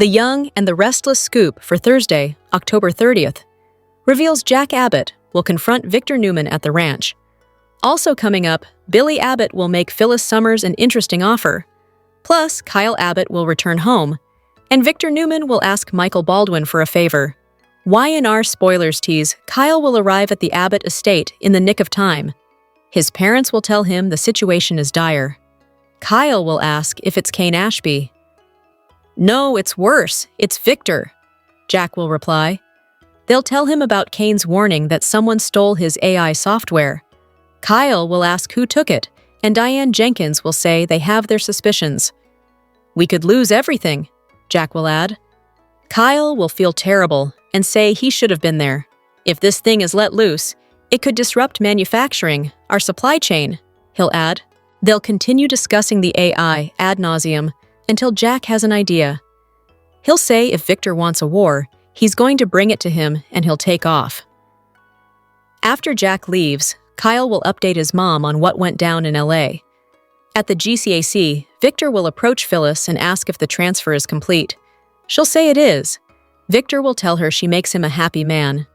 The Young and the Restless scoop for Thursday, October 30th, reveals Jack Abbott will confront Victor Newman at the ranch. Also coming up, Billy Abbott will make Phyllis Summers an interesting offer. Plus, Kyle Abbott will return home, and Victor Newman will ask Michael Baldwin for a favor. Y&R spoilers tease Kyle will arrive at the Abbott estate in the nick of time. His parents will tell him the situation is dire. Kyle will ask if it's Kane Ashby. "No, it's worse. It's Victor," Jack will reply. They'll tell him about Kane's warning that someone stole his AI software. Kyle will ask who took it, and Diane Jenkins will say they have their suspicions. "We could lose everything," Jack will add. Kyle will feel terrible and say he should have been there. "If this thing is let loose, it could disrupt manufacturing, our supply chain," he'll add. They'll continue discussing the AI ad nauseum until Jack has an idea. He'll say if Victor wants a war, he's going to bring it to him and he'll take off. After Jack leaves, Kyle will update his mom on what went down in LA. At the GCAC, Victor will approach Phyllis and ask if the transfer is complete. She'll say it is. Victor will tell her she makes him a happy man.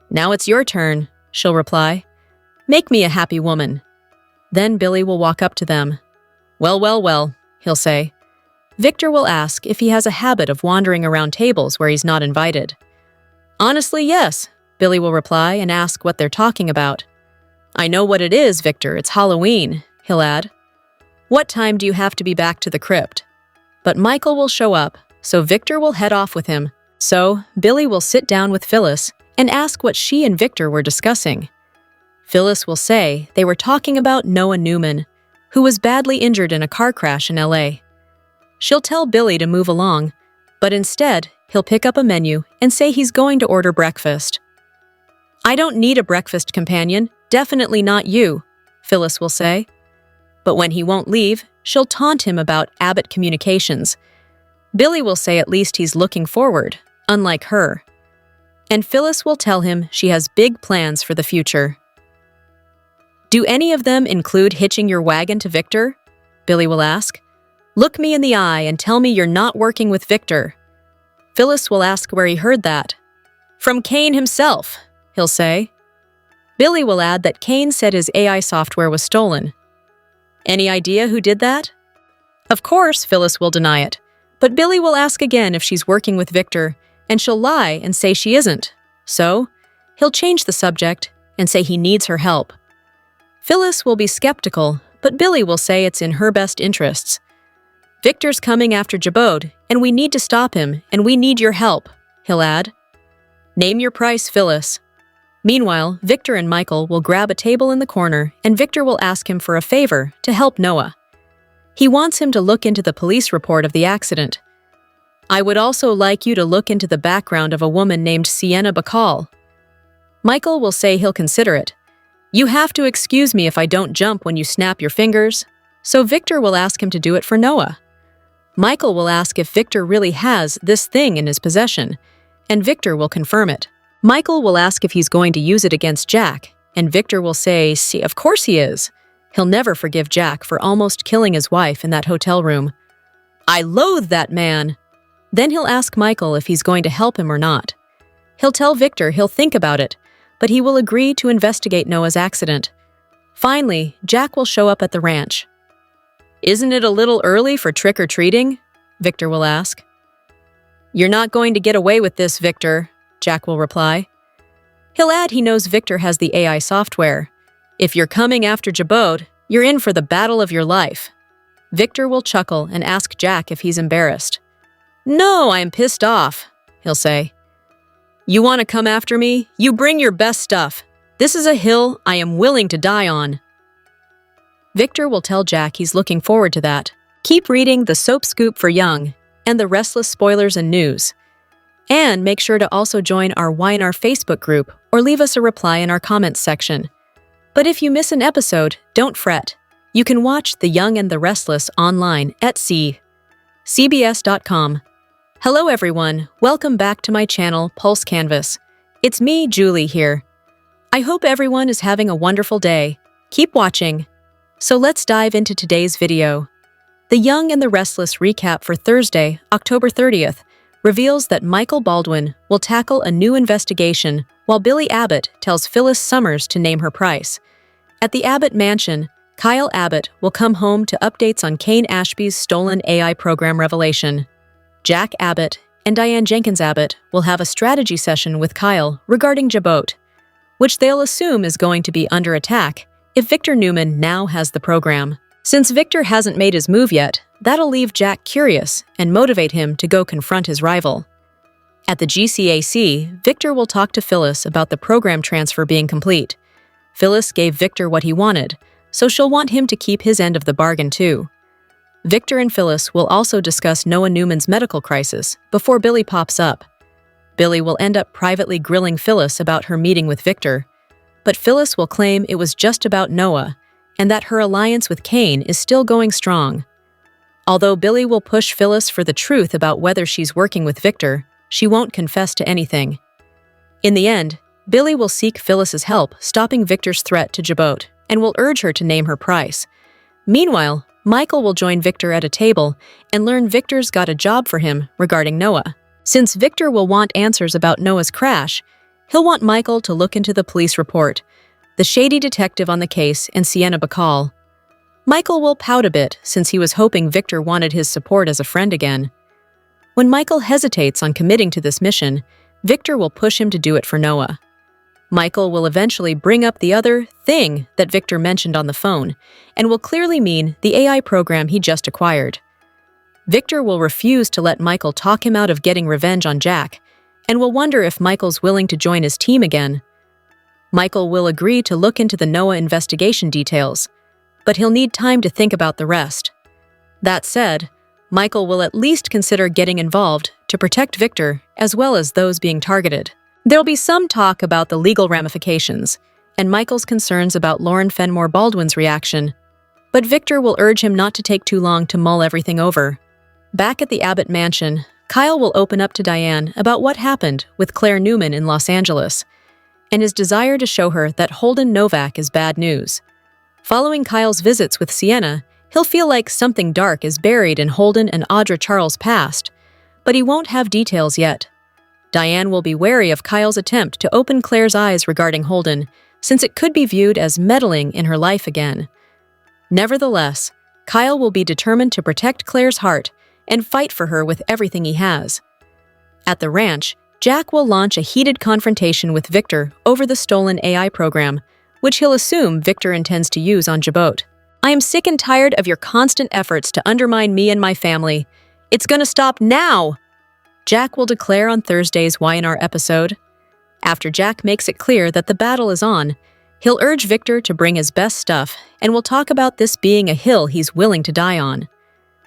"Now it's your turn," she'll reply. "Make me a happy woman." Then Billy will walk up to them. Well, he'll say. Victor will ask if he has a habit of wandering around tables where he's not invited. "Honestly, yes," Billy will reply and ask what they're talking about. "I know what it is, Victor, it's Halloween," he'll add. "What time do you have to be back to the crypt?" But Michael will show up, so Victor will head off with him. So Billy will sit down with Phyllis and ask what she and Victor were discussing. Phyllis will say they were talking about Noah Newman, who was badly injured in a car crash in LA. She'll tell Billy to move along, but instead, he'll pick up a menu and say he's going to order breakfast. "I don't need a breakfast companion, definitely not you," Phyllis will say. But when he won't leave, she'll taunt him about Abbott Communications. Billy will say at least he's looking forward, unlike her. And Phyllis will tell him she has big plans for the future. "Do any of them include hitching your wagon to Victor?" Billy will ask. "Look me in the eye and tell me you're not working with Victor." Phyllis will ask where he heard that. "From Kane himself," he'll say. Billy will add that Kane said his AI software was stolen. "Any idea who did that?" Of course, Phyllis will deny it, but Billy will ask again if she's working with Victor, and she'll lie and say she isn't. So, he'll change the subject and say he needs her help. Phyllis will be skeptical, but Billy will say it's in her best interests. "Victor's coming after Jabode, and we need to stop him, and we need your help," he'll add. "Name your price, Phyllis." Meanwhile, Victor and Michael will grab a table in the corner, and Victor will ask him for a favor to help Noah. He wants him to look into the police report of the accident. "I would also like you to look into the background of a woman named Sienna Bacall." Michael will say he'll consider it. "You have to excuse me if I don't jump when you snap your fingers." So Victor will ask him to do it for Noah. Michael will ask if Victor really has this thing in his possession, and Victor will confirm it. Michael will ask if he's going to use it against Jack, and Victor will say, "See, of course he is." He'll never forgive Jack for almost killing his wife in that hotel room. "I loathe that man." Then he'll ask Michael if he's going to help him or not. He'll tell Victor he'll think about it, but he will agree to investigate Noah's accident. Finally, Jack will show up at the ranch. "Isn't it a little early for trick-or-treating?" Victor will ask. "You're not going to get away with this, Victor," Jack will reply. He'll add he knows Victor has the AI software. "If you're coming after Jabode, you're in for the battle of your life." Victor will chuckle and ask Jack if he's embarrassed. "No, I'm pissed off," he'll say. "You want to come after me? You bring your best stuff. This is a hill I am willing to die on." Victor will tell Jack he's looking forward to that. Keep reading the Soap Scoop for Young and the Restless spoilers and news. And make sure to also join our Y&R Facebook group or leave us a reply in our comments section. But if you miss an episode, don't fret. You can watch The Young and the Restless online at cbs.com. Hello everyone, welcome back to my channel, Pulse Canvas. It's me, Julie, here. I hope everyone is having a wonderful day. Keep watching. So let's dive into today's video. The Young and the Restless recap for Thursday, October 30th, reveals that Michael Baldwin will tackle a new investigation while Billy Abbott tells Phyllis Summers to name her price. At the Abbott mansion, Kyle Abbott will come home to updates on Kane Ashby's stolen AI program revelation. Jack Abbott and Diane Jenkins Abbott will have a strategy session with Kyle regarding Jabot, which they'll assume is going to be under attack if Victor Newman now has the program. Since Victor hasn't made his move yet, that'll leave Jack curious and motivate him to go confront his rival. At the GCAC, Victor will talk to Phyllis about the program transfer being complete. Phyllis gave Victor what he wanted, so she'll want him to keep his end of the bargain too. Victor and Phyllis will also discuss Noah Newman's medical crisis before Billy pops up. Billy will end up privately grilling Phyllis about her meeting with Victor, but Phyllis will claim it was just about Noah and that her alliance with Kane is still going strong. Although Billy will push Phyllis for the truth about whether she's working with Victor, she won't confess to anything. In the end, Billy will seek Phyllis's help stopping Victor's threat to Jabot and will urge her to name her price. Meanwhile, Michael will join Victor at a table and learn Victor's got a job for him regarding Noah. Since Victor will want answers about Noah's crash, he'll want Michael to look into the police report, the shady detective on the case, and Sienna Bacall. Michael will pout a bit since he was hoping Victor wanted his support as a friend again. When Michael hesitates on committing to this mission, Victor will push him to do it for Noah. Michael will eventually bring up the other thing that Victor mentioned on the phone, and will clearly mean the AI program he just acquired. Victor will refuse to let Michael talk him out of getting revenge on Jack, and will wonder if Michael's willing to join his team again. Michael will agree to look into the Noah investigation details, but he'll need time to think about the rest. That said, Michael will at least consider getting involved to protect Victor as well as those being targeted. There'll be some talk about the legal ramifications and Michael's concerns about Lauren Fenmore Baldwin's reaction, but Victor will urge him not to take too long to mull everything over. Back at the Abbott mansion, Kyle will open up to Diane about what happened with Claire Newman in Los Angeles and his desire to show her that Holden Novak is bad news. Following Kyle's visits with Sienna, he'll feel like something dark is buried in Holden and Audra Charles' past, but he won't have details yet. Diane will be wary of Kyle's attempt to open Claire's eyes regarding Holden, since it could be viewed as meddling in her life again. Nevertheless, Kyle will be determined to protect Claire's heart and fight for her with everything he has. At the ranch, Jack will launch a heated confrontation with Victor over the stolen AI program, which he'll assume Victor intends to use on Jabot. "I am sick and tired of your constant efforts to undermine me and my family. It's gonna stop now!" Jack will declare on Thursday's Y&R episode. After Jack makes it clear that the battle is on, he'll urge Victor to bring his best stuff and will talk about this being a hill he's willing to die on.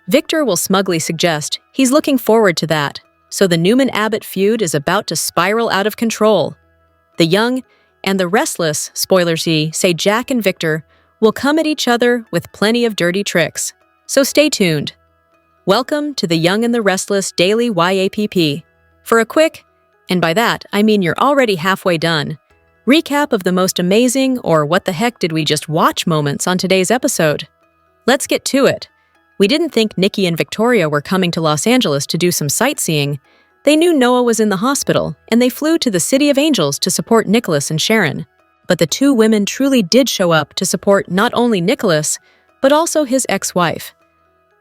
Victor will smugly suggest he's looking forward to that, so the Newman-Abbott feud is about to spiral out of control. The Young and the Restless, spoilers say Jack and Victor will come at each other with plenty of dirty tricks, so stay tuned. Welcome to the Young and the Restless Daily YAPP. For a quick, and by that I mean you're already halfway done, recap of the most amazing or what the heck did we just watch moments on today's episode. Let's get to it. We didn't think Nikki and Victoria were coming to Los Angeles to do some sightseeing. They knew Noah was in the hospital, and they flew to the City of Angels to support Nicholas and Sharon. But the two women truly did show up to support not only Nicholas, but also his ex-wife.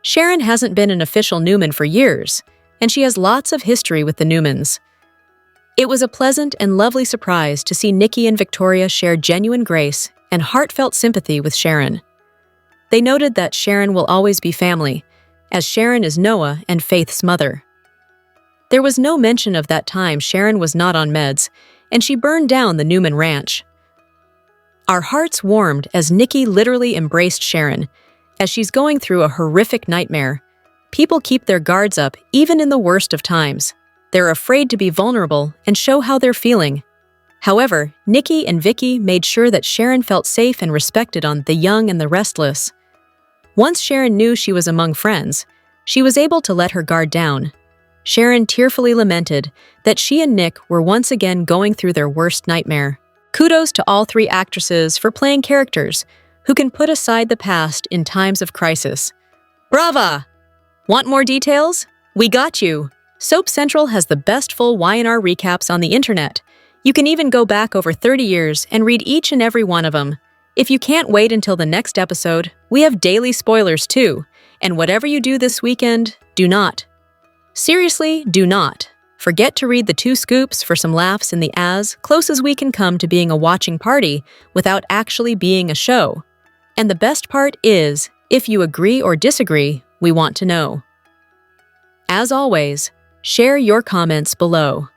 Sharon hasn't been an official Newman for years, and she has lots of history with the Newmans. It was a pleasant and lovely surprise to see Nikki and Victoria share genuine grace and heartfelt sympathy with Sharon. They noted that Sharon will always be family, as Sharon is Noah and Faith's mother. There was no mention of that time Sharon was not on meds, and she burned down the Newman ranch. Our hearts warmed as Nikki literally embraced Sharon, as she's going through a horrific nightmare. People keep their guards up even in the worst of times. They're afraid to be vulnerable and show how they're feeling. However, Nikki and Vicky made sure that Sharon felt safe and respected on The Young and the Restless. Once Sharon knew she was among friends, she was able to let her guard down. Sharon tearfully lamented that she and Nick were once again going through their worst nightmare. Kudos to all three actresses for playing characters who can put aside the past in times of crisis. Brava! Want more details? We got you! Soap Central has the best full Y&R recaps on the internet. You can even go back over 30 years and read each and every one of them. If you can't wait until the next episode, we have daily spoilers too. And whatever you do this weekend, do not. Seriously, do not. Forget to read the 2 scoops for some laughs in the as close as we can come to being a watching party without actually being a show. And the best part is, if you agree or disagree, we want to know. As always, share your comments below.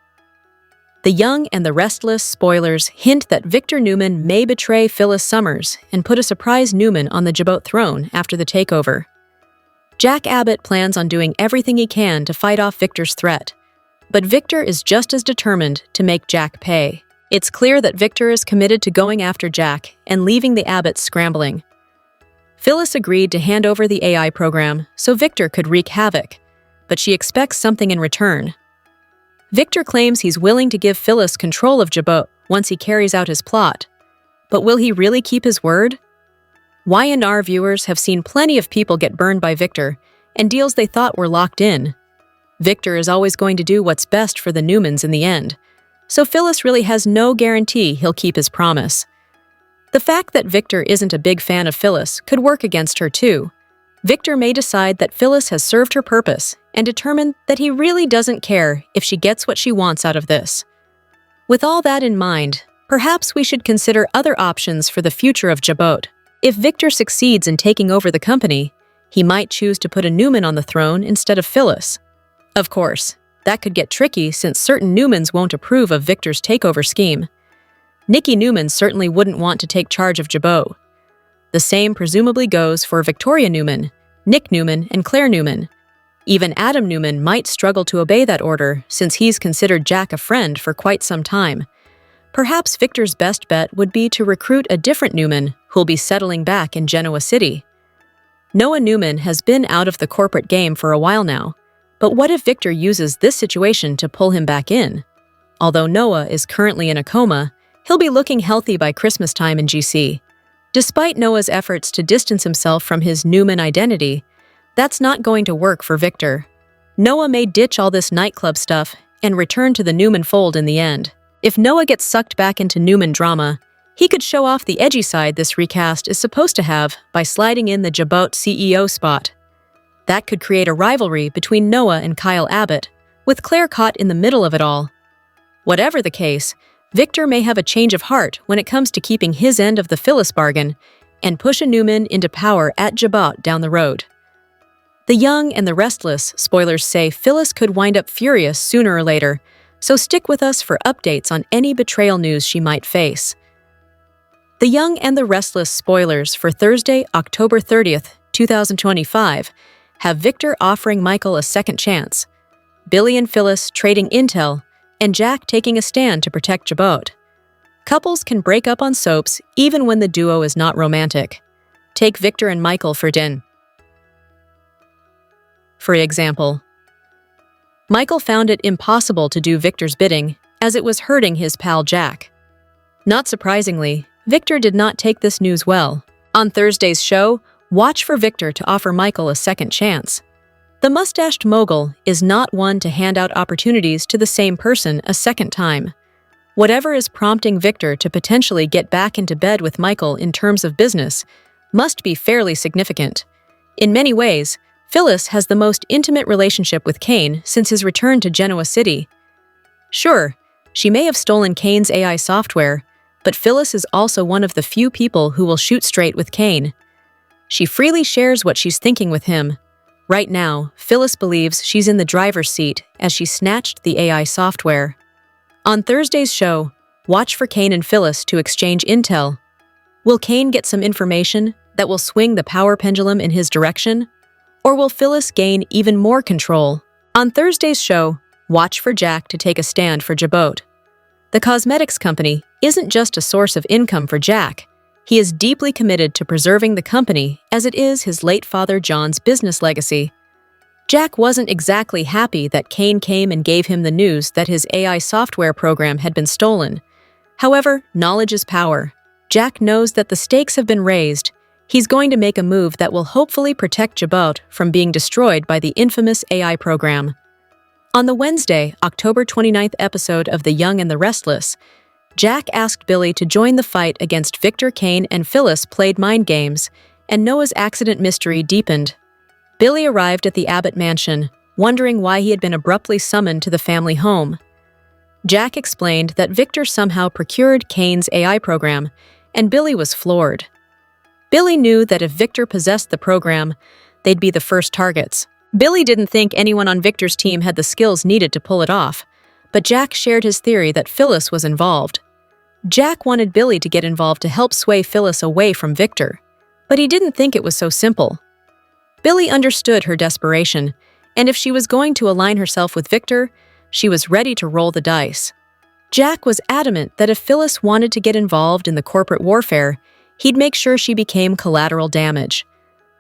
The Young and the Restless spoilers hint that Victor Newman may betray Phyllis Summers and put a surprise Newman on the Jabot throne after the takeover. Jack Abbott plans on doing everything he can to fight off Victor's threat, but Victor is just as determined to make Jack pay. It's clear that Victor is committed to going after Jack and leaving the Abbotts scrambling. Phyllis agreed to hand over the AI program so Victor could wreak havoc, but she expects something in return. Victor claims he's willing to give Phyllis control of Jabot once he carries out his plot. But will he really keep his word? Y&R viewers have seen plenty of people get burned by Victor and deals they thought were locked in. Victor is always going to do what's best for the Newmans in the end, so Phyllis really has no guarantee he'll keep his promise. The fact that Victor isn't a big fan of Phyllis could work against her too. Victor may decide that Phyllis has served her purpose and determine that he really doesn't care if she gets what she wants out of this. With all that in mind, perhaps we should consider other options for the future of Jabot. If Victor succeeds in taking over the company, he might choose to put a Newman on the throne instead of Phyllis. Of course, that could get tricky since certain Newmans won't approve of Victor's takeover scheme. Nikki Newman certainly wouldn't want to take charge of Jabot. The same presumably goes for Victoria Newman, Nick Newman, and Claire Newman. Even Adam Newman might struggle to obey that order since he's considered Jack a friend for quite some time. Perhaps Victor's best bet would be to recruit a different Newman who'll be settling back in Genoa City. Noah Newman has been out of the corporate game for a while now, but what if Victor uses this situation to pull him back in? Although Noah is currently in a coma, he'll be looking healthy by Christmas time in GC. Despite Noah's efforts to distance himself from his Newman identity, that's not going to work for Victor. Noah may ditch all this nightclub stuff and return to the Newman fold in the end. If Noah gets sucked back into Newman drama, he could show off the edgy side this recast is supposed to have by sliding in the Jabot CEO spot. That could create a rivalry between Noah and Kyle Abbott, with Claire caught in the middle of it all. Whatever the case, Victor may have a change of heart when it comes to keeping his end of the Phyllis bargain and push a Newman into power at Jabot down the road. The Young and the Restless spoilers say Phyllis could wind up furious sooner or later, so stick with us for updates on any betrayal news she might face. The Young and the Restless spoilers for Thursday, October 30th, 2025, have Victor offering Michael a second chance, Billy and Phyllis trading intel, and Jack taking a stand to protect Jabot. Couples can break up on soaps even when the duo is not romantic. Take Victor and Michael for din. For example, Michael found it impossible to do Victor's bidding as it was hurting his pal Jack. Not surprisingly, Victor did not take this news well. On Thursday's show, watch for Victor to offer Michael a second chance. The mustached mogul is not one to hand out opportunities to the same person a second time. Whatever is prompting Victor to potentially get back into bed with Michael in terms of business must be fairly significant. In many ways, Phyllis has the most intimate relationship with Kane since his return to Genoa City. Sure, she may have stolen Kane's AI software, but Phyllis is also one of the few people who will shoot straight with Kane. She freely shares what she's thinking with him. Right now, Phyllis believes she's in the driver's seat as she snatched the AI software. On Thursday's show, watch for Kane and Phyllis to exchange intel. Will Kane get some information that will swing the power pendulum in his direction? Or will Phyllis gain even more control? On Thursday's show, watch for Jack to take a stand for Jabot. The cosmetics company isn't just a source of income for Jack. He is deeply committed to preserving the company as it is his late father John's business legacy. Jack wasn't exactly happy that Kane came and gave him the news that his AI software program had been stolen. However, knowledge is power. Jack knows that the stakes have been raised. He's going to make a move that will hopefully protect Jabot from being destroyed by the infamous AI program. On the Wednesday, October 29th episode of The Young and the Restless, Jack asked Billy to join the fight against Victor. Kane and Phyllis played mind games, and Noah's accident mystery deepened. Billy arrived at the Abbott mansion, wondering why he had been abruptly summoned to the family home. Jack explained that Victor somehow procured Kane's AI program, and Billy was floored. Billy knew that if Victor possessed the program, they'd be the first targets. Billy didn't think anyone on Victor's team had the skills needed to pull it off, but Jack shared his theory that Phyllis was involved. Jack wanted Billy to get involved to help sway Phyllis away from Victor, but he didn't think it was so simple. Billy understood her desperation, and if she was going to align herself with Victor, she was ready to roll the dice. Jack was adamant that if Phyllis wanted to get involved in the corporate warfare, he'd make sure she became collateral damage.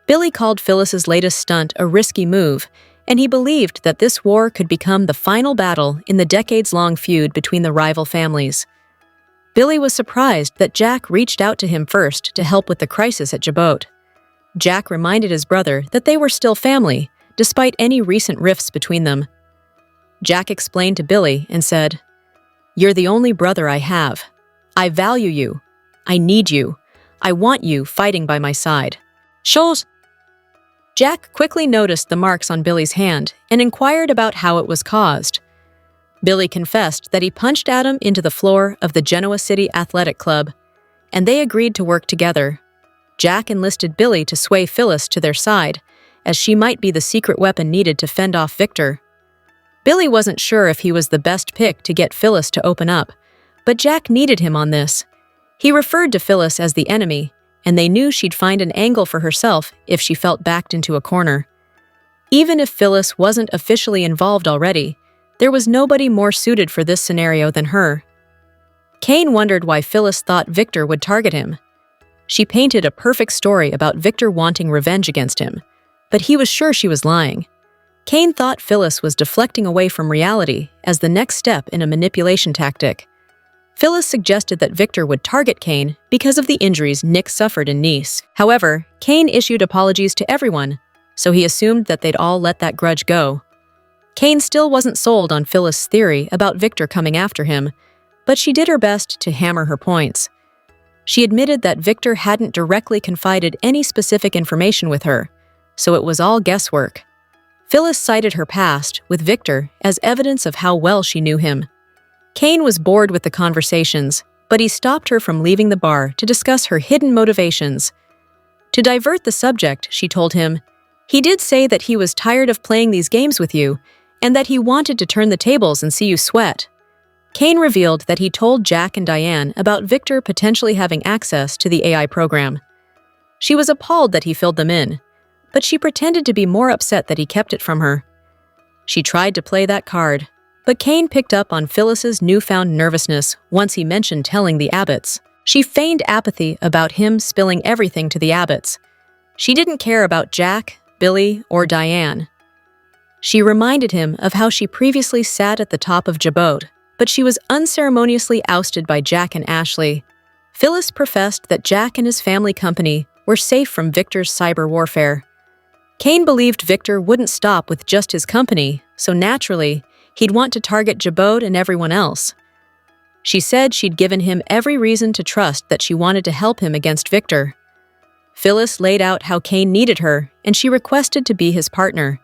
Billy called Phyllis's latest stunt a risky move, and he believed that this war could become the final battle in the decades-long feud between the rival families. Billy was surprised that Jack reached out to him first to help with the crisis at Jabot. Jack reminded his brother that they were still family, despite any recent rifts between them. Jack explained to Billy and said, "You're the only brother I have. I value you. I need you. I want you fighting by my side." Shows. Jack quickly noticed the marks on Billy's hand and inquired about how it was caused. Billy confessed that he punched Adam into the floor of the Genoa City Athletic Club, and they agreed to work together. Jack enlisted Billy to sway Phyllis to their side, as she might be the secret weapon needed to fend off Victor. Billy wasn't sure if he was the best pick to get Phyllis to open up, but Jack needed him on this. He referred to Phyllis as the enemy, and they knew she'd find an angle for herself if she felt backed into a corner. Even if Phyllis wasn't officially involved already, there was nobody more suited for this scenario than her. Kane wondered why Phyllis thought Victor would target him. She painted a perfect story about Victor wanting revenge against him, but he was sure she was lying. Kane thought Phyllis was deflecting away from reality as the next step in a manipulation tactic. Phyllis suggested that Victor would target Kane because of the injuries Nick suffered in Nice. However, Kane issued apologies to everyone, so he assumed that they'd all let that grudge go. Kane still wasn't sold on Phyllis' theory about Victor coming after him, but she did her best to hammer her points. She admitted that Victor hadn't directly confided any specific information with her, so it was all guesswork. Phyllis cited her past with Victor as evidence of how well she knew him. Kane was bored with the conversations, but he stopped her from leaving the bar to discuss her hidden motivations. To divert the subject, she told him, "He did say that he was tired of playing these games with you, and that he wanted to turn the tables and see you sweat." Kane revealed that he told Jack and Diane about Victor potentially having access to the AI program. She was appalled that he filled them in, but she pretended to be more upset that he kept it from her. She tried to play that card, but Kane picked up on Phyllis's newfound nervousness once he mentioned telling the Abbotts. She feigned apathy about him spilling everything to the Abbotts. She didn't care about Jack, Billy, or Diane. She reminded him of how she previously sat at the top of Jabot, but she was unceremoniously ousted by Jack and Ashley. Phyllis professed that Jack and his family company were safe from Victor's cyber warfare. Kane believed Victor wouldn't stop with just his company, so naturally, he'd want to target Jabot and everyone else. She said she'd given him every reason to trust that she wanted to help him against Victor. Phyllis laid out how Kane needed her, and she requested to be his partner.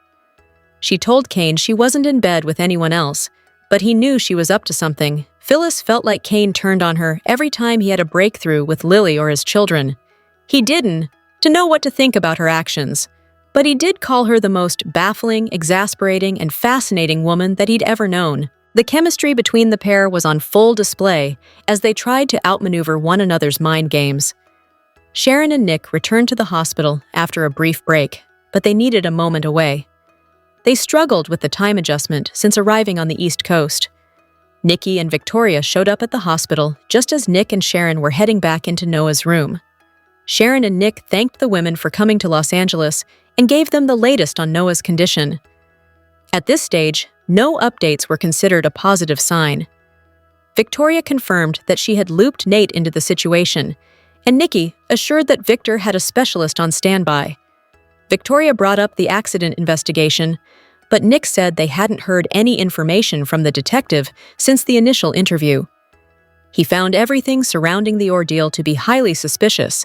She told Kane she wasn't in bed with anyone else, but he knew she was up to something. Phyllis felt like Kane turned on her every time he had a breakthrough with Lily or his children. He didn't know what to think about her actions, but he did call her the most baffling, exasperating, and fascinating woman that he'd ever known. The chemistry between the pair was on full display as they tried to outmaneuver one another's mind games. Sharon and Nick returned to the hospital after a brief break, but they needed a moment away. They struggled with the time adjustment since arriving on the East Coast. Nikki and Victoria showed up at the hospital just as Nick and Sharon were heading back into Noah's room. Sharon and Nick thanked the women for coming to Los Angeles and gave them the latest on Noah's condition. At this stage, no updates were considered a positive sign. Victoria confirmed that she had looped Nate into the situation, and Nikki assured that Victor had a specialist on standby. Victoria brought up the accident investigation, but Nick said they hadn't heard any information from the detective since the initial interview. He found everything surrounding the ordeal to be highly suspicious,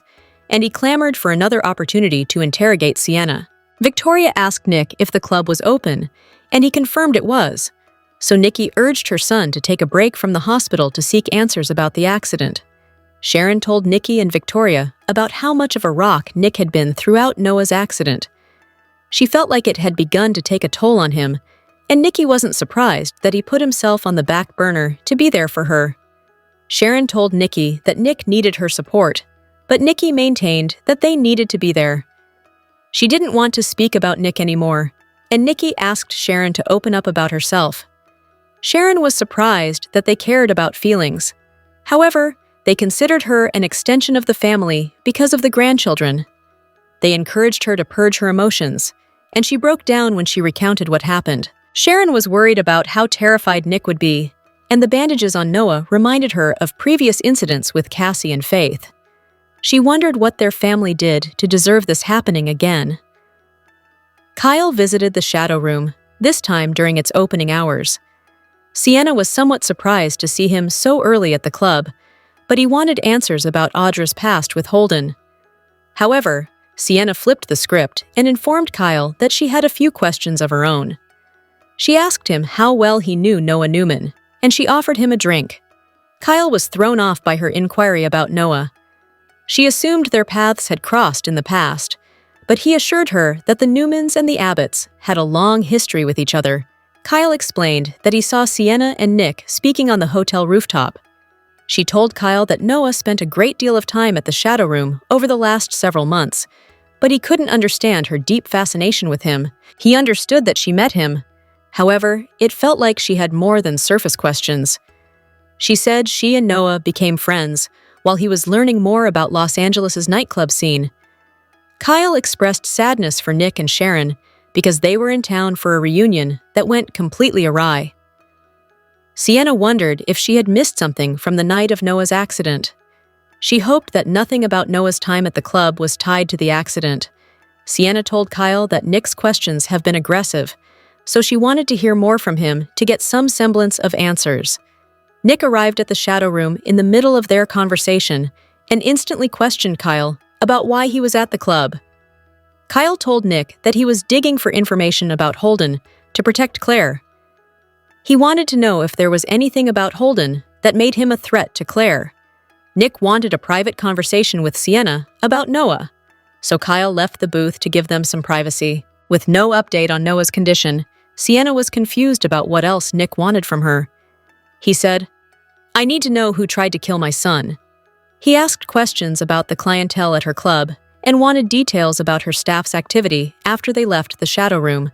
and he clamored for another opportunity to interrogate Sienna. Victoria asked Nick if the club was open, and he confirmed it was, so Nikki urged her son to take a break from the hospital to seek answers about the accident. Sharon told Nikki and Victoria about how much of a rock Nick had been throughout Noah's accident. She felt like it had begun to take a toll on him, and Nikki wasn't surprised that he put himself on the back burner to be there for her. Sharon told Nikki that Nick needed her support, but Nikki maintained that they needed to be there. She didn't want to speak about Nick anymore, and Nikki asked Sharon to open up about herself. Sharon was surprised that they cared about feelings. However, they considered her an extension of the family because of the grandchildren. They encouraged her to purge her emotions, and she broke down when she recounted what happened. Sharon was worried about how terrified Nick would be, and the bandages on Noah reminded her of previous incidents with Cassie and Faith. She wondered what their family did to deserve this happening again. Kyle visited the shadow room, this time during its opening hours. Sienna was somewhat surprised to see him so early at the club, but he wanted answers about Audra's past with Holden. However, Sienna flipped the script and informed Kyle that she had a few questions of her own. She asked him how well he knew Noah Newman, and she offered him a drink. Kyle was thrown off by her inquiry about Noah. She assumed their paths had crossed in the past, but he assured her that the Newmans and the Abbotts had a long history with each other. Kyle explained that he saw Sienna and Nick speaking on the hotel rooftop. She told Kyle that Noah spent a great deal of time at the shadow room over the last several months, but he couldn't understand her deep fascination with him. He understood that she met him. However, it felt like she had more than surface questions. She said she and Noah became friends while he was learning more about Los Angeles' nightclub scene. Kyle expressed sadness for Nick and Sharon because they were in town for a reunion that went completely awry. Sienna wondered if she had missed something from the night of Noah's accident. She hoped that nothing about Noah's time at the club was tied to the accident. Sienna told Kyle that Nick's questions have been aggressive, so she wanted to hear more from him to get some semblance of answers. Nick arrived at the shadow room in the middle of their conversation and instantly questioned Kyle about why he was at the club. Kyle told Nick that he was digging for information about Holden to protect Claire. He wanted to know if there was anything about Holden that made him a threat to Claire. Nick wanted a private conversation with Sienna about Noah, so Kyle left the booth to give them some privacy. With no update on Noah's condition, Sienna was confused about what else Nick wanted from her. He said, "I need to know who tried to kill my son." He asked questions about the clientele at her club and wanted details about her staff's activity after they left the shadow room.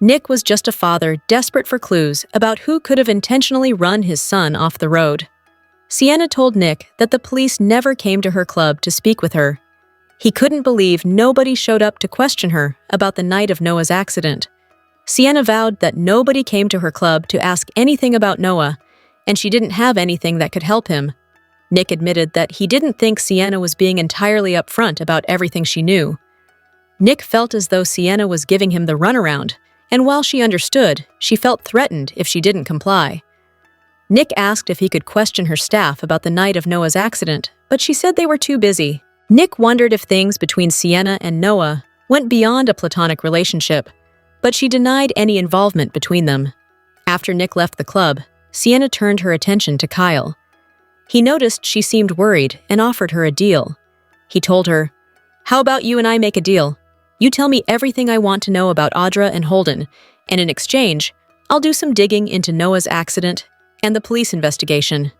Nick was just a father desperate for clues about who could have intentionally run his son off the road. Sienna told Nick that the police never came to her club to speak with her. He couldn't believe nobody showed up to question her about the night of Noah's accident. Sienna vowed that nobody came to her club to ask anything about Noah, and she didn't have anything that could help him. Nick admitted that he didn't think Sienna was being entirely upfront about everything she knew. Nick felt as though Sienna was giving him the runaround, and while she understood, she felt threatened if she didn't comply. Nick asked if he could question her staff about the night of Noah's accident, but she said they were too busy. Nick wondered if things between Sienna and Noah went beyond a platonic relationship, but she denied any involvement between them. After Nick left the club, Sienna turned her attention to Kyle. He noticed she seemed worried and offered her a deal. He told her, "How about you and I make a deal? You tell me everything I want to know about Audra and Holden, and in exchange, I'll do some digging into Noah's accident and the police investigation."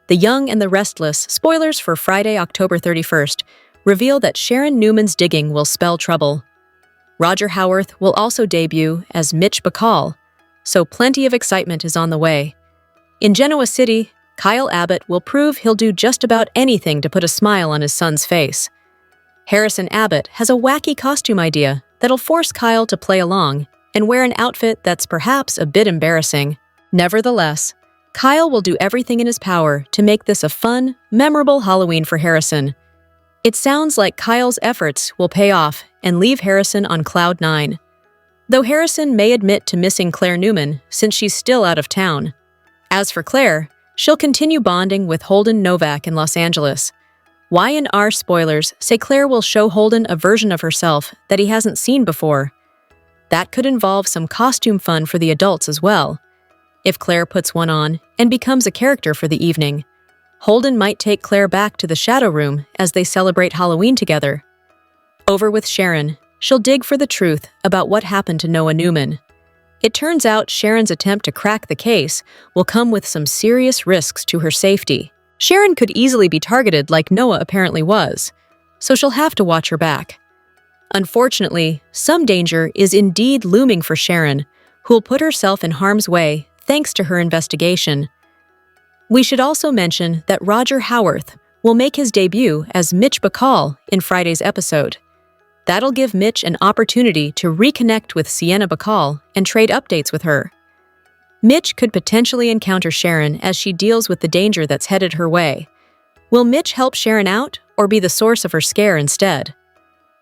The Young and the Restless spoilers for Friday, October 31st reveal that Sharon Newman's digging will spell trouble. Roger Howarth will also debut as Mitch Bacall, so plenty of excitement is on the way. In Genoa City, Kyle Abbott will prove he'll do just about anything to put a smile on his son's face. Harrison Abbott has a wacky costume idea that'll force Kyle to play along and wear an outfit that's perhaps a bit embarrassing. Nevertheless, Kyle will do everything in his power to make this a fun, memorable Halloween for Harrison. It sounds like Kyle's efforts will pay off and leave Harrison on cloud nine. Though Harrison may admit to missing Claire Newman since she's still out of town. As for Claire, she'll continue bonding with Holden Novak in Los Angeles. Y&R spoilers say Claire will show Holden a version of herself that he hasn't seen before. That could involve some costume fun for the adults as well. If Claire puts one on and becomes a character for the evening, Holden might take Claire back to the Shadow Room as they celebrate Halloween together. Over with Sharon, she'll dig for the truth about what happened to Noah Newman. It turns out Sharon's attempt to crack the case will come with some serious risks to her safety. Sharon could easily be targeted like Noah apparently was, so she'll have to watch her back. Unfortunately, some danger is indeed looming for Sharon, who'll put herself in harm's way thanks to her investigation. We should also mention that Roger Howarth will make his debut as Mitch Bacall in Friday's episode. That'll give Mitch an opportunity to reconnect with Sienna Bacall and trade updates with her. Mitch could potentially encounter Sharon as she deals with the danger that's headed her way. Will Mitch help Sharon out or be the source of her scare instead?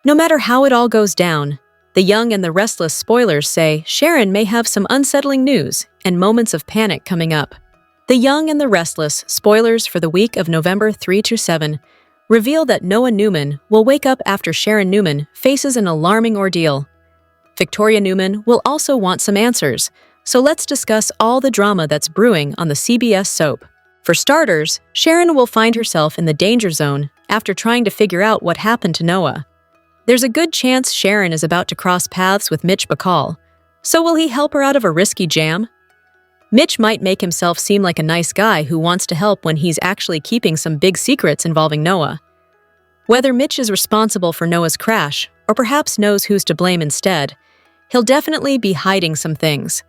No matter how it all goes down, The Young and the Restless spoilers say Sharon may have some unsettling news and moments of panic coming up. The Young and the Restless spoilers for the week of November 3-7 reveal that Noah Newman will wake up after Sharon Newman faces an alarming ordeal. Victoria Newman will also want some answers, so let's discuss all the drama that's brewing on the CBS soap. For starters, Sharon will find herself in the danger zone after trying to figure out what happened to Noah. There's a good chance Sharon is about to cross paths with Mitch Bacall, so will he help her out of a risky jam? Mitch might make himself seem like a nice guy who wants to help when he's actually keeping some big secrets involving Noah. Whether Mitch is responsible for Noah's crash, or perhaps knows who's to blame instead, he'll definitely be hiding some things.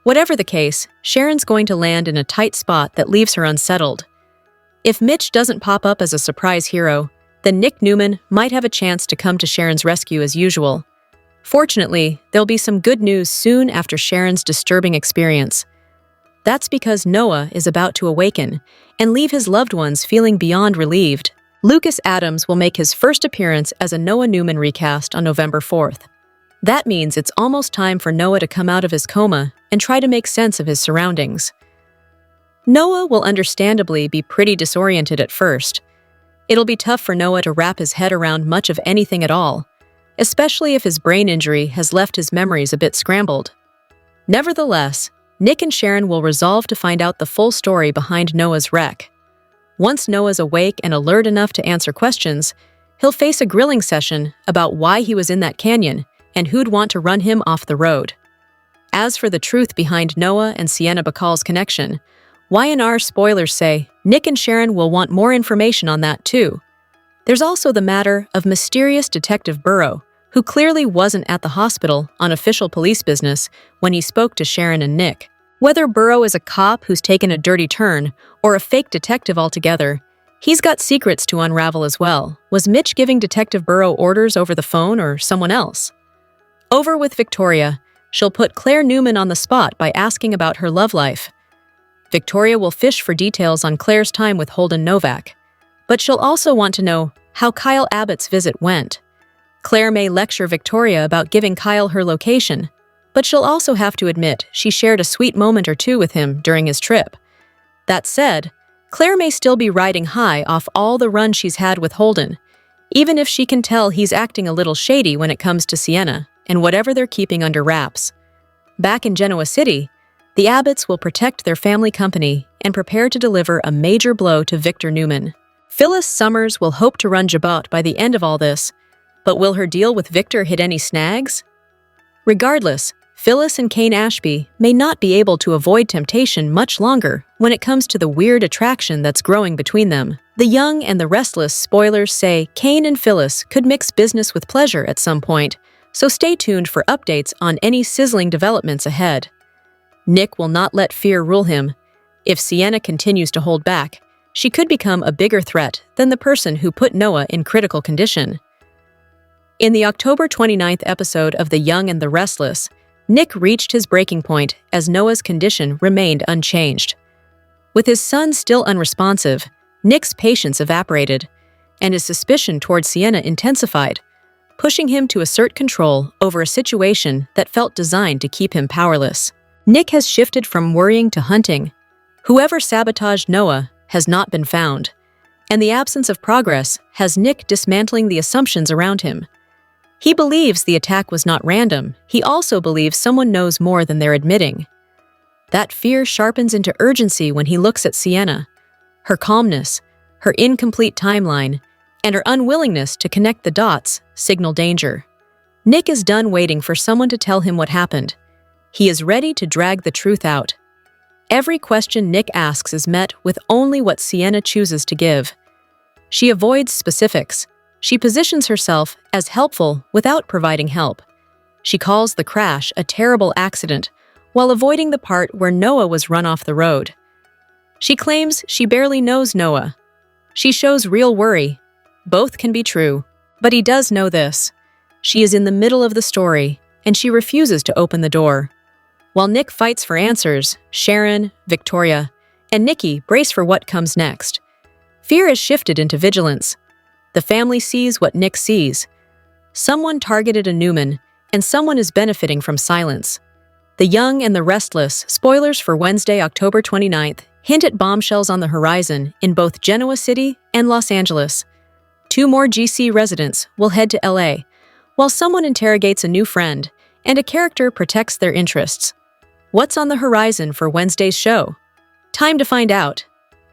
Whatever the case, Sharon's going to land in a tight spot that leaves her unsettled. If Mitch doesn't pop up as a surprise hero, then Nick Newman might have a chance to come to Sharon's rescue as usual. Fortunately, there'll be some good news soon after Sharon's disturbing experience. That's because Noah is about to awaken and leave his loved ones feeling beyond relieved. Lucas Adams will make his first appearance as a Noah Newman recast on November 4th. That means it's almost time for Noah to come out of his coma and try to make sense of his surroundings. Noah will understandably be pretty disoriented at first. It'll be tough for Noah to wrap his head around much of anything at all, especially if his brain injury has left his memories a bit scrambled. Nevertheless, Nick and Sharon will resolve to find out the full story behind Noah's wreck. Once Noah's awake and alert enough to answer questions, he'll face a grilling session about why he was in that canyon and who'd want to run him off the road. As for the truth behind Noah and Sienna Bacall's connection, Y&R spoilers say Nick and Sharon will want more information on that too. There's also the matter of mysterious Detective Burrow, who clearly wasn't at the hospital on official police business when he spoke to Sharon and Nick. Whether Burrow is a cop who's taken a dirty turn or a fake detective altogether, he's got secrets to unravel as well. Was Mitch giving Detective Burrow orders over the phone or someone else? Over with Victoria, she'll put Claire Newman on the spot by asking about her love life. Victoria will fish for details on Claire's time with Holden Novak, but she'll also want to know how Kyle Abbott's visit went. Claire may lecture Victoria about giving Kyle her location, but she'll also have to admit she shared a sweet moment or two with him during his trip. That said, Claire may still be riding high off all the run she's had with Holden, even if she can tell he's acting a little shady when it comes to Sienna and whatever they're keeping under wraps. Back in Genoa City, the Abbotts will protect their family company and prepare to deliver a major blow to Victor Newman. Phyllis Summers will hope to run Jabot by the end of all this, but will her deal with Victor hit any snags? Regardless, Phyllis and Kane Ashby may not be able to avoid temptation much longer when it comes to the weird attraction that's growing between them. The Young and the Restless spoilers say Kane and Phyllis could mix business with pleasure at some point, so stay tuned for updates on any sizzling developments ahead. Nick will not let fear rule him. If Sienna continues to hold back, she could become a bigger threat than the person who put Noah in critical condition. In the October 29th episode of The Young and the Restless, Nick reached his breaking point as Noah's condition remained unchanged. With his son still unresponsive, Nick's patience evaporated, and his suspicion towards Sienna intensified, pushing him to assert control over a situation that felt designed to keep him powerless. Nick has shifted from worrying to hunting. Whoever sabotaged Noah has not been found, and the absence of progress has Nick dismantling the assumptions around him. He believes the attack was not random. He also believes someone knows more than they're admitting. That fear sharpens into urgency when he looks at Sienna. Her calmness, her incomplete timeline, and her unwillingness to connect the dots signal danger. Nick is done waiting for someone to tell him what happened. He is ready to drag the truth out. Every question Nick asks is met with only what Sienna chooses to give. She avoids specifics. She positions herself as helpful without providing help. She calls the crash a terrible accident while avoiding the part where Noah was run off the road. She claims she barely knows Noah. She shows real worry. Both can be true, but he does know this. She is in the middle of the story, and she refuses to open the door. While Nick fights for answers, Sharon, Victoria, and Nikki brace for what comes next. Fear has shifted into vigilance. The family sees what Nick sees. Someone targeted a Newman, and someone is benefiting from silence. The Young and the Restless, spoilers for Wednesday, October 29th, hint at bombshells on the horizon in both Genoa City and Los Angeles. 2 more GC residents will head to LA, while someone interrogates a new friend and a character protects their interests. What's on the horizon for Wednesday's show? Time to find out.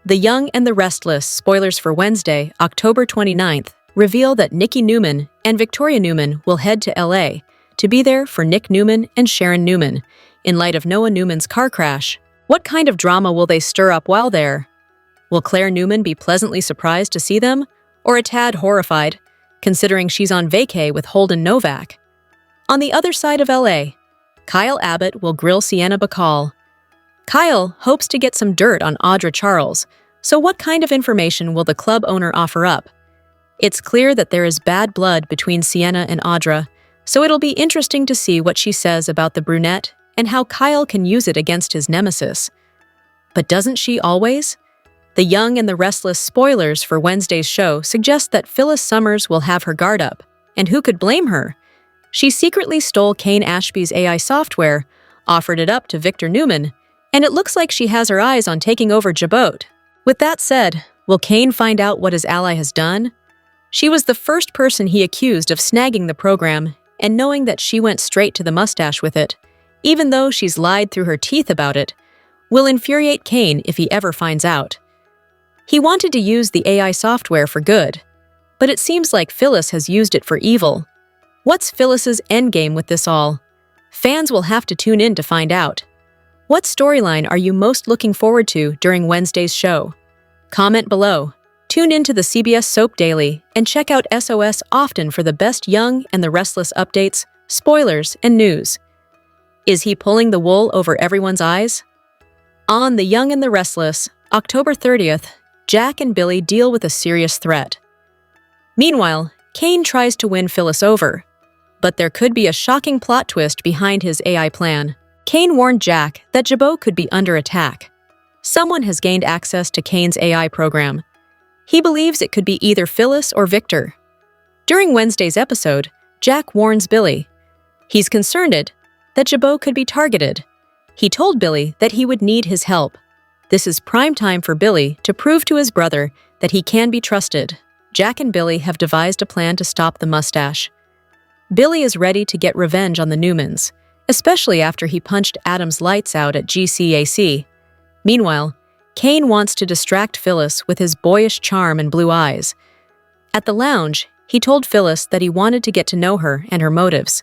The Young and the Restless, spoilers for Wednesday, October 29th, reveal that Nikki Newman and Victoria Newman will head to LA to be there for Nick Newman and Sharon Newman, in light of Noah Newman's car crash. What kind of drama will they stir up while there? Will Claire Newman be pleasantly surprised to see them, or a tad horrified, considering she's on vacay with Holden Novak? On the other side of LA, Kyle Abbott will grill Sienna Bacall. Kyle hopes to get some dirt on Audra Charles, so what kind of information will the club owner offer up? It's clear that there is bad blood between Sienna and Audra, so it'll be interesting to see what she says about the brunette and how Kyle can use it against his nemesis. But doesn't she always? The Young and the Restless, spoilers for Wednesday's show, suggest that Phyllis Summers will have her guard up, and who could blame her? She secretly stole Kane Ashby's AI software, offered it up to Victor Newman, and it looks like she has her eyes on taking over Jabot. With that said, will Kane find out what his ally has done? She was the first person he accused of snagging the program, and knowing that she went straight to the mustache with it, even though she's lied through her teeth about it, will infuriate Kane if he ever finds out. He wanted to use the AI software for good, but it seems like Phyllis has used it for evil. What's Phyllis's endgame with this all? Fans will have to tune in to find out. What storyline are you most looking forward to during Wednesday's show? Comment below. Tune into the CBS Soap Daily and check out SOS often for the best Young and the Restless updates, spoilers, and news. Is he pulling the wool over everyone's eyes? On The Young and the Restless, October 30th, Jack and Billy deal with a serious threat. Meanwhile, Kane tries to win Phyllis over, but there could be a shocking plot twist behind his AI plan. Kane warned Jack that Jabot could be under attack. Someone has gained access to Kane's AI program. He believes it could be either Phyllis or Victor. During Wednesday's episode, Jack warns Billy. He's concerned that Jabot could be targeted. He told Billy that he would need his help. This is prime time for Billy to prove to his brother that he can be trusted. Jack and Billy have devised a plan to stop the mustache. Billy is ready to get revenge on the Newmans, especially after he punched Adam's lights out at GCAC. Meanwhile, Kane wants to distract Phyllis with his boyish charm and blue eyes. At the lounge, he told Phyllis that he wanted to get to know her and her motives.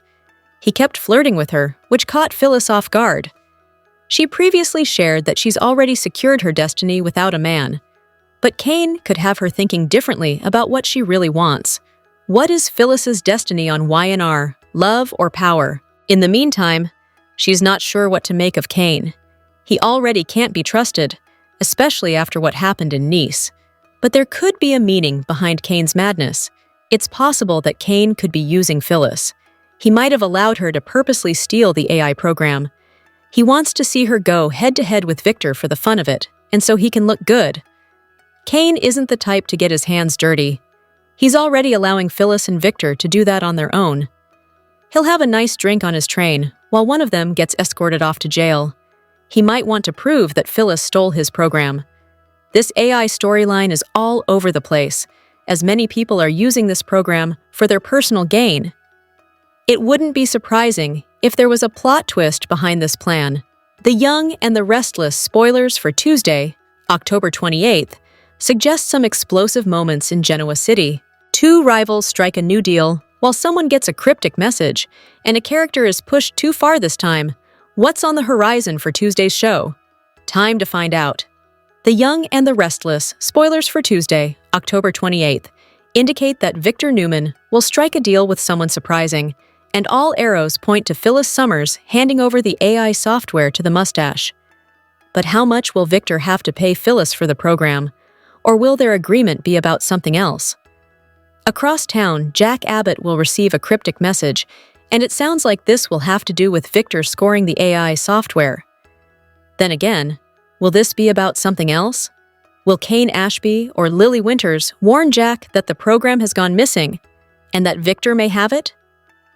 He kept flirting with her, which caught Phyllis off guard. She previously shared that she's already secured her destiny without a man. But Kane could have her thinking differently about what she really wants. What is Phyllis's destiny on YNR, love or power? In the meantime, she's not sure what to make of Kane. He already can't be trusted, especially after what happened in Nice. But there could be a meaning behind Kane's madness. It's possible that Kane could be using Phyllis. He might have allowed her to purposely steal the AI program. He wants to see her go head-to-head with Victor for the fun of it. and so he can look good. Kane isn't the type to get his hands dirty. He's already allowing Phyllis and Victor to do that on their own. He'll have a nice drink on his train, while one of them gets escorted off to jail. He might want to prove that Phyllis stole his program. This AI storyline is all over the place, as many people are using this program for their personal gain. It wouldn't be surprising if there was a plot twist behind this plan. The Young and the Restless spoilers for Tuesday, October 28th, suggest some explosive moments in Genoa City. Two rivals strike a new deal, while someone gets a cryptic message, and a character is pushed too far this time. What's on the horizon for Tuesday's show? Time to find out. The Young and the Restless spoilers for Tuesday, October 28th, indicate that Victor Newman will strike a deal with someone surprising, and all arrows point to Phyllis Summers handing over the AI software to the mustache. But how much will Victor have to pay Phyllis for the program? Or will their agreement be about something else? Across town, Jack Abbott will receive a cryptic message, and it sounds like this will have to do with Victor scoring the AI software. Then again, will this be about something else? Will Kane Ashby or Lily Winters warn Jack that the program has gone missing, and that Victor may have it?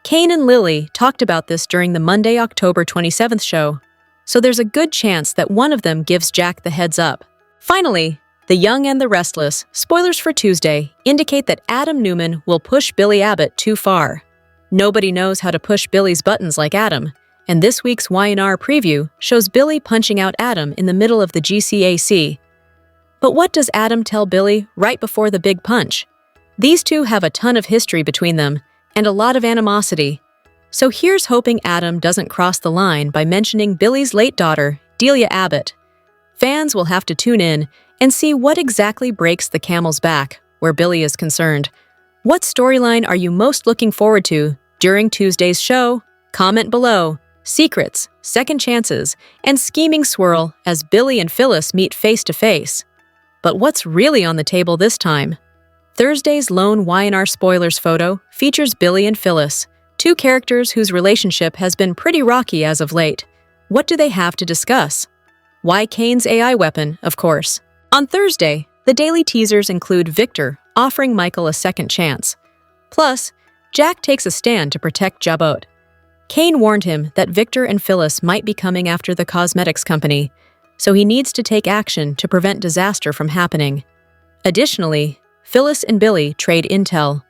Kane and Lily talked about this during the Monday, October 27th show, so there's a good chance that one of them gives Jack the heads up. Finally, The Young and the Restless spoilers for Tuesday indicate that Adam Newman will push Billy Abbott too far. Nobody knows how to push Billy's buttons like Adam, and this week's Y&R preview shows Billy punching out Adam in the middle of the GCAC. But what does Adam tell Billy right before the big punch? These two have a ton of history between them, and a lot of animosity. So here's hoping Adam doesn't cross the line by mentioning Billy's late daughter, Delia Abbott. Fans will have to tune in and see what exactly breaks the camel's back where Billy is concerned. What storyline are you most looking forward to during Tuesday's show? Comment below. Secrets, second chances, and scheming swirl as Billy and Phyllis meet face to face. But what's really on the table this time? Thursday's lone Y&R spoilers photo features Billy and Phyllis, two characters whose relationship has been pretty rocky as of late. What do they have to discuss? Why Kane's AI weapon, of course. On Thursday, the daily teasers include Victor offering Michael a second chance. Plus, Jack takes a stand to protect Jabot. Kane warned him that Victor and Phyllis might be coming after the cosmetics company, so he needs to take action to prevent disaster from happening. Additionally, Phyllis and Billy trade intel.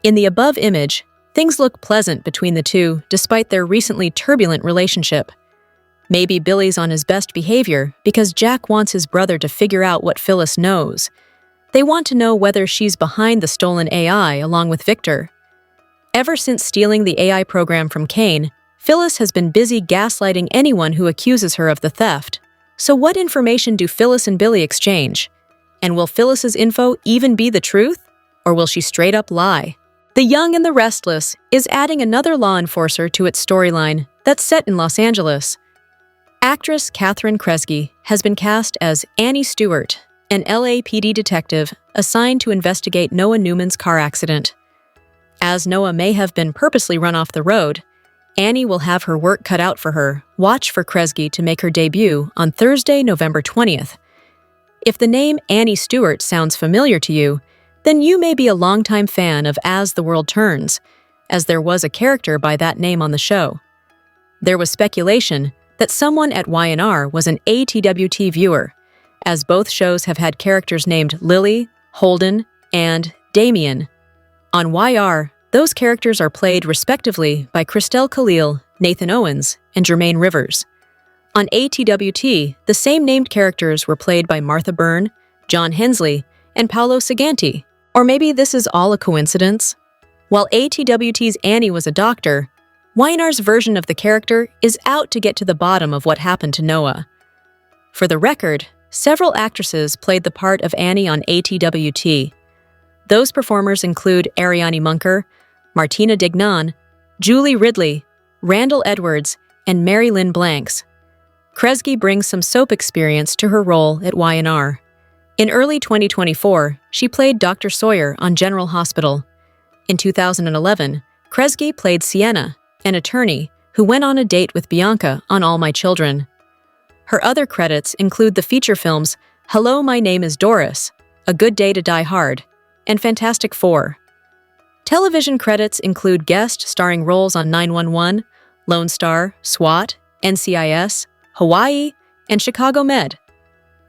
In the above image, things look pleasant between the two despite their recently turbulent relationship. Maybe Billy's on his best behavior because Jack wants his brother to figure out what Phyllis knows. They want to know whether she's behind the stolen AI along with Victor. Ever since stealing the AI program from Kane, Phyllis has been busy gaslighting anyone who accuses her of the theft. So what information do Phyllis and Billy exchange? And will Phyllis's info even be the truth? Or will she straight up lie? The Young and the Restless is adding another law enforcer to its storyline that's set in Los Angeles. Actress Catherine Kresge has been cast as Annie Stewart, an LAPD detective assigned to investigate Noah Newman's car accident. As Noah may have been purposely run off the road, Annie will have her work cut out for her. Watch for Kresge to make her debut on Thursday, November 20th. If the name Annie Stewart sounds familiar to you, then you may be a longtime fan of As the World Turns, as there was a character by that name on the show. There was speculation that someone at Y&R was an ATWT viewer, as both shows have had characters named Lily, Holden, and Damien. On YR, those characters are played respectively by Christelle Khalil, Nathan Owens, and Jermaine Rivers. On ATWT, the same named characters were played by Martha Byrne, John Hensley, and Paolo Saganti. Or maybe this is all a coincidence? While ATWT's Annie was a doctor, Y&R's version of the character is out to get to the bottom of what happened to Noah. For the record, several actresses played the part of Annie on ATWT. Those performers include Ariane Munker, Martina Dignan, Julie Ridley, Randall Edwards, and Mary Lynn Blanks. Kresge brings some soap experience to her role at Y&R. In early 2024, she played Dr. Sawyer on General Hospital. In 2011, Kresge played Sienna, an attorney who went on a date with Bianca on All My Children. Her other credits include the feature films Hello, My Name is Doris, A Good Day to Die Hard, and Fantastic Four. Television credits include guest starring roles on 911, Lone Star, SWAT, NCIS, Hawaii, and Chicago Med.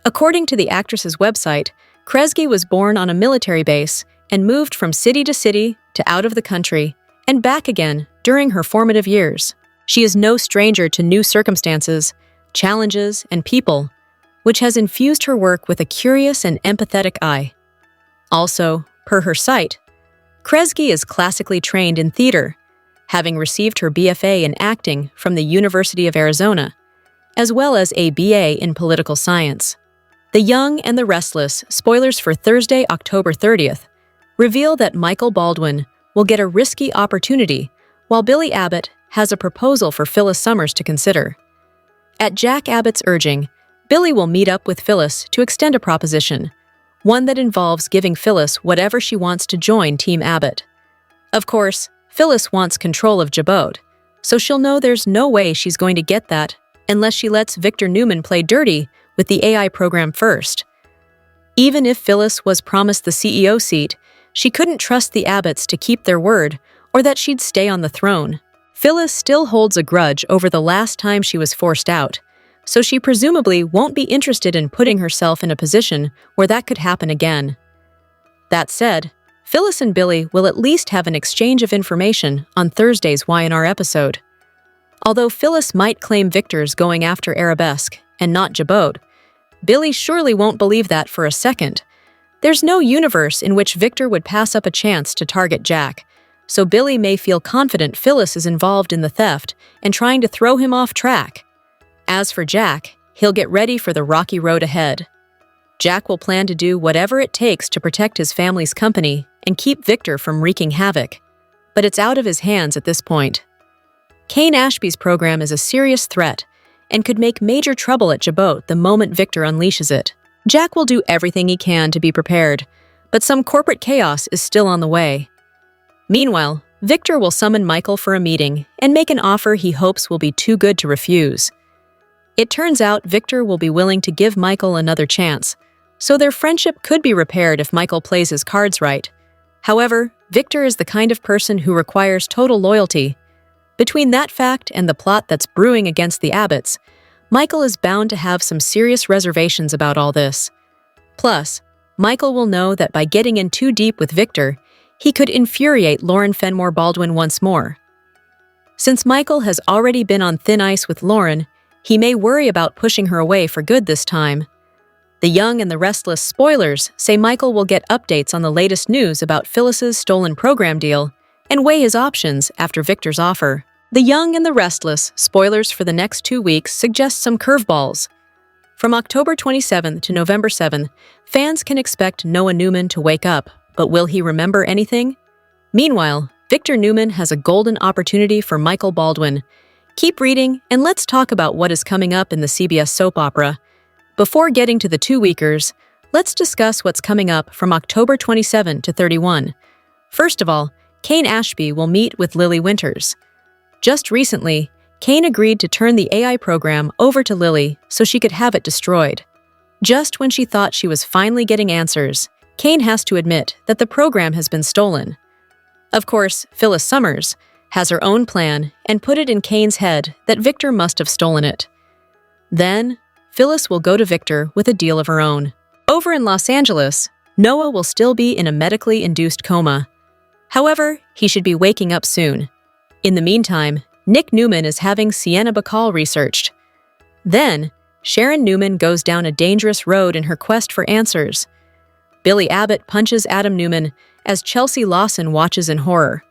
According to the actress's website, Kresge was born on a military base and moved from city to city to out of the country and back again during her formative years. She is no stranger to new circumstances, challenges, and people, which has infused her work with a curious and empathetic eye. Also, per her site, Kresge is classically trained in theater, having received her BFA in acting from the University of Arizona, as well as a BA in political science. The Young and the Restless, spoilers for Thursday, October 30th, reveal that Michael Baldwin will get a risky opportunity, while Billy Abbott has a proposal for Phyllis Summers to consider. At Jack Abbott's urging, Billy will meet up with Phyllis to extend a proposition, one that involves giving Phyllis whatever she wants to join Team Abbott. Of course, Phyllis wants control of Jabot, so she'll know there's no way she's going to get that unless she lets Victor Newman play dirty with the AI program first. Even if Phyllis was promised the CEO seat, she couldn't trust the Abbotts to keep their word or that she'd stay on the throne. Phyllis still holds a grudge over the last time she was forced out, so she presumably won't be interested in putting herself in a position where that could happen again. That said, Phyllis and Billy will at least have an exchange of information on Thursday's Y&R episode. Although Phyllis might claim Victor's going after Arabesque and not Jabot, Billy surely won't believe that for a second. There's no universe in which Victor would pass up a chance to target Jack, so Billy may feel confident Phyllis is involved in the theft and trying to throw him off track. As for Jack, he'll get ready for the rocky road ahead. Jack will plan to do whatever it takes to protect his family's company and keep Victor from wreaking havoc, but it's out of his hands at this point. Kane Ashby's program is a serious threat and could make major trouble at Jabot the moment Victor unleashes it. Jack will do everything he can to be prepared, but some corporate chaos is still on the way. Meanwhile, Victor will summon Michael for a meeting and make an offer he hopes will be too good to refuse. It turns out Victor will be willing to give Michael another chance, so their friendship could be repaired if Michael plays his cards right. However, Victor is the kind of person who requires total loyalty. Between that fact and the plot that's brewing against the Abbotts, Michael is bound to have some serious reservations about all this. Plus, Michael will know that by getting in too deep with Victor, he could infuriate Lauren Fenmore Baldwin once more. Since Michael has already been on thin ice with Lauren, he may worry about pushing her away for good this time. The Young and the Restless spoilers say Michael will get updates on the latest news about Phyllis's stolen program deal and weigh his options after Victor's offer. The Young and the Restless spoilers for the next 2 weeks suggest some curveballs. From October 27th to November 7th, fans can expect Noah Newman to wake up, but will he remember anything? Meanwhile, Victor Newman has a golden opportunity for Michael Baldwin. Keep reading, and let's talk about what is coming up in the CBS soap opera. Before getting to the 2-weekers, let's discuss what's coming up from October 27 to 31. First of all, Kane Ashby will meet with Lily Winters. Just recently, Kane agreed to turn the AI program over to Lily so she could have it destroyed. Just when she thought she was finally getting answers, Kane has to admit that the program has been stolen. Of course, Phyllis Summers has her own plan and put it in Kane's head that Victor must have stolen it. Then, Phyllis will go to Victor with a deal of her own. Over in Los Angeles, Noah will still be in a medically induced coma. However, he should be waking up soon. In the meantime, Nick Newman is having Sienna Bacall researched. Then, Sharon Newman goes down a dangerous road in her quest for answers. Billy Abbott punches Adam Newman as Chelsea Lawson watches in horror.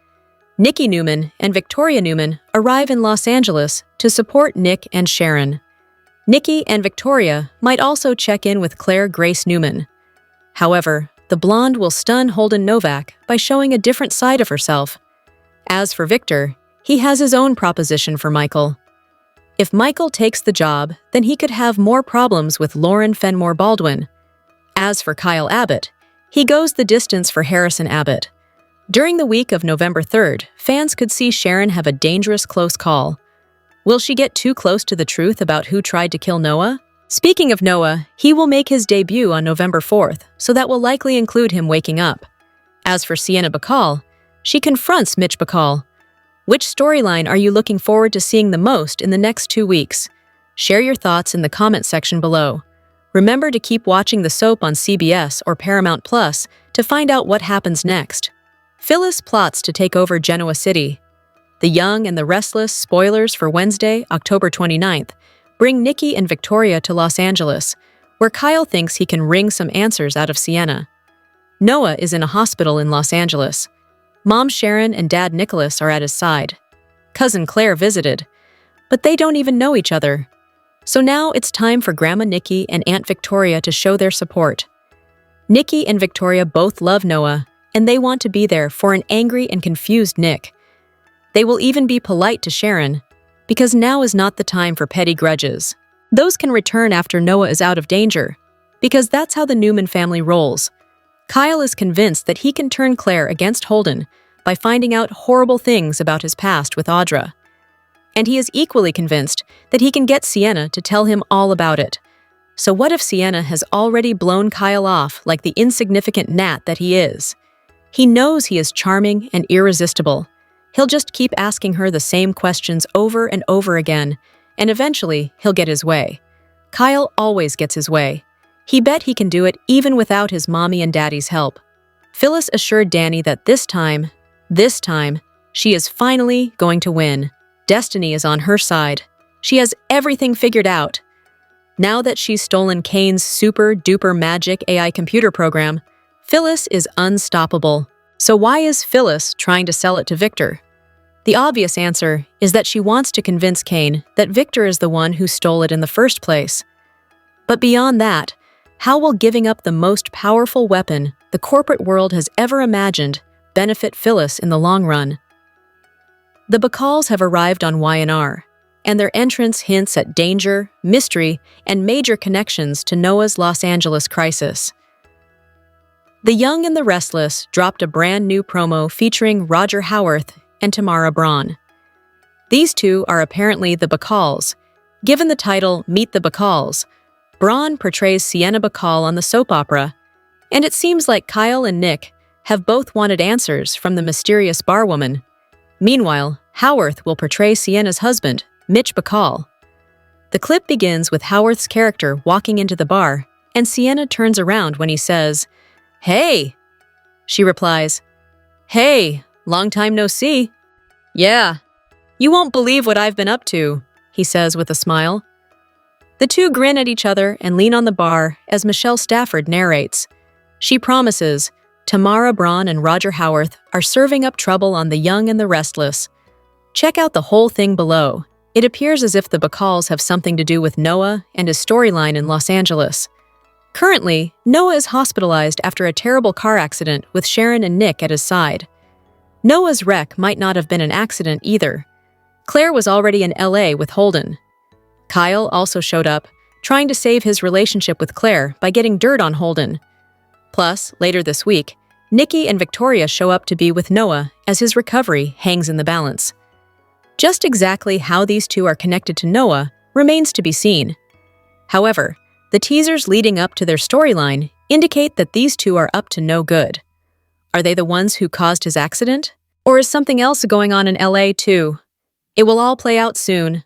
Nikki Newman and Victoria Newman arrive in Los Angeles to support Nick and Sharon. Nikki and Victoria might also check in with Claire Grace Newman. However, the blonde will stun Holden Novak by showing a different side of herself. As for Victor, he has his own proposition for Michael. If Michael takes the job, then he could have more problems with Lauren Fenmore Baldwin. As for Kyle Abbott, he goes the distance for Harrison Abbott. During the week of November 3rd, fans could see Sharon have a dangerous close call. Will she get too close to the truth about who tried to kill Noah? Speaking of Noah, he will make his debut on November 4th, so that will likely include him waking up. As for Sienna Bacall, she confronts Mitch Bacall. Which storyline are you looking forward to seeing the most in the next 2 weeks? Share your thoughts in the comment section below. Remember to keep watching the soap on CBS or Paramount Plus to find out what happens next. Phyllis plots to take over Genoa City. The Young and the Restless spoilers for Wednesday, October 29th, bring Nikki and Victoria to Los Angeles, where Kyle thinks he can wring some answers out of Sienna. Noah is in a hospital in Los Angeles. Mom Sharon and Dad Nicholas are at his side. Cousin Claire visited, but they don't even know each other. So now it's time for Grandma Nikki and Aunt Victoria to show their support. Nikki and Victoria both love Noah, and they want to be there for an angry and confused Nick. They will even be polite to Sharon, because now is not the time for petty grudges. Those can return after Noah is out of danger, because that's how the Newman family rolls. Kyle is convinced that he can turn Claire against Holden by finding out horrible things about his past with Audra. And he is equally convinced that he can get Sienna to tell him all about it. So what if Sienna has already blown Kyle off like the insignificant gnat that he is? He knows he is charming and irresistible. He'll just keep asking her the same questions over and over again, and eventually he'll get his way. Kyle always gets his way. He bet he can do it even without his mommy and daddy's help. Phyllis assured Danny that this time, she is finally going to win. Destiny is on her side. She has everything figured out. Now that she's stolen Kane's super-duper magic AI computer program, Phyllis is unstoppable. So why is Phyllis trying to sell it to Victor? The obvious answer is that she wants to convince Kane that Victor is the one who stole it in the first place. But beyond that, how will giving up the most powerful weapon the corporate world has ever imagined benefit Phyllis in the long run? The Bacalls have arrived on Y&R, and their entrance hints at danger, mystery, and major connections to Noah's Los Angeles crisis. The Young and the Restless dropped a brand new promo featuring Roger Howarth and Tamara Braun. These two are apparently the Bacalls. Given the title Meet the Bacalls, Braun portrays Sienna Bacall on the soap opera, and it seems like Kyle and Nick have both wanted answers from the mysterious barwoman. Meanwhile, Howarth will portray Sienna's husband, Mitch Bacall. The clip begins with Howarth's character walking into the bar, and Sienna turns around when he says, "Hey!" She replies, "Hey, long time no see." "Yeah, you won't believe what I've been up to," he says with a smile. The two grin at each other and lean on the bar as Michelle Stafford narrates. She promises Tamara Braun and Roger Howarth are serving up trouble on the Young and the Restless. Check out the whole thing below. It appears as if the Bacalls have something to do with Noah and his storyline in Los Angeles. Currently, Noah is hospitalized after a terrible car accident with Sharon and Nick at his side. Noah's wreck might not have been an accident either. Claire was already in LA with Holden. Kyle also showed up, trying to save his relationship with Claire by getting dirt on Holden. Plus, later this week, Nikki and Victoria show up to be with Noah as his recovery hangs in the balance. Just exactly how these two are connected to Noah remains to be seen. However, the teasers leading up to their storyline indicate that these two are up to no good. Are they the ones who caused his accident? Or is something else going on in LA too? It will all play out soon.